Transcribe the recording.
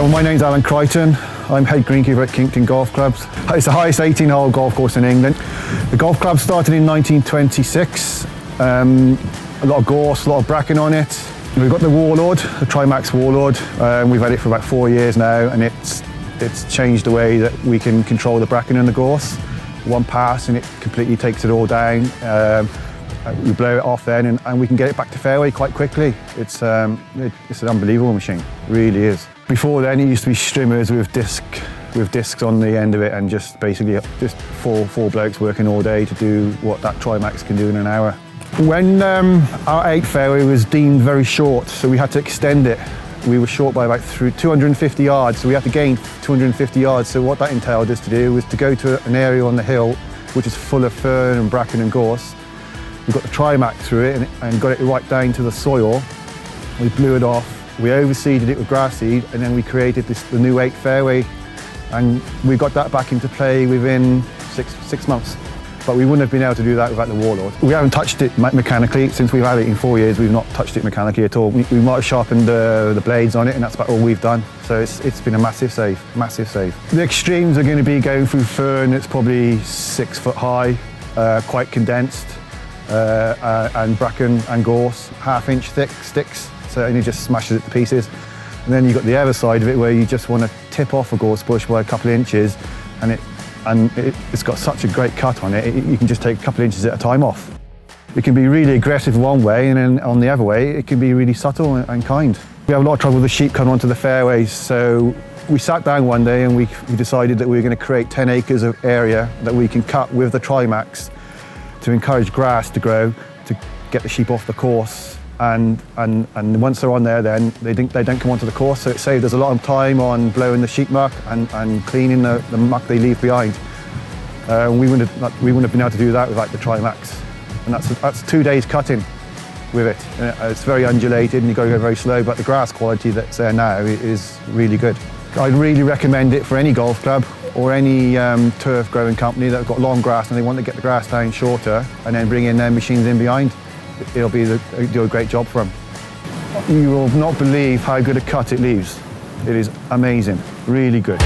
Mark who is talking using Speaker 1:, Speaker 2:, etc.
Speaker 1: Well, my name's Alan Crichton. I'm head greenkeeper at Kington Golf Club. It's the highest 18-hole golf course in England. The golf club started in 1926. A lot of gorse, a lot of bracken on it. We've got the Warlord, the Trimax Warlord. We've had it for about 4 years now, and it's changed the way that we can control the bracken and the gorse. One pass and it completely takes it all down. We blow it off then and we can get it back to fairway quite quickly. It's an unbelievable machine, it really is. Before then it used to be streamers with discs on the end of it, and just basically just four blokes working all day to do what that Trimax can do in an hour. When our 8 fairway was deemed very short, so we had to extend it. We were short by about 250 yards, so we had to gain 250 yards. So what that entailed us to do was to go to an area on the hill which is full of fern and bracken and gorse. We got the Trimax through it and got it right down to the soil. We blew it off, we overseeded it with grass seed, and then we created the new 8 fairway, and we got that back into play within six months. But we wouldn't have been able to do that without the Warlord. We haven't touched it mechanically. Since we've had it in 4 years, we've not touched it mechanically at all. We might have sharpened the blades on it, and that's about all we've done. So it's been a massive save, massive save. The extremes are going to be going through fern. It's probably 6 foot high, quite condensed, and bracken and gorse, 1/2 inch thick sticks, so it just smashes it to pieces. And then you've got the other side of it where you just want to tip off a gorse bush by a couple of inches, and it's got such a great cut on it, you can just take a couple of inches at a time off. It can be really aggressive one way, and then on the other way it can be really subtle and kind. We have a lot of trouble with the sheep coming onto the fairways, so we sat down one day and we decided that we were going to create 10 acres of area that we can cut with the Trimax to encourage grass to grow, to get the sheep off the course. And once they're on there, then they don't come onto the course, so it saved us a lot of time on blowing the sheep muck and cleaning the muck they leave behind. We wouldn't have been able to do that without the Trimax. And that's 2 days cutting with it. It's very undulated and you've got to go very slow, but the grass quality that's there now is really good. I'd really recommend it for any golf club or any turf growing company that have got long grass and they want to get the grass down shorter and then bring in their machines in behind. It'll do a great job for them. You will not believe how good a cut it leaves. It is amazing, really good.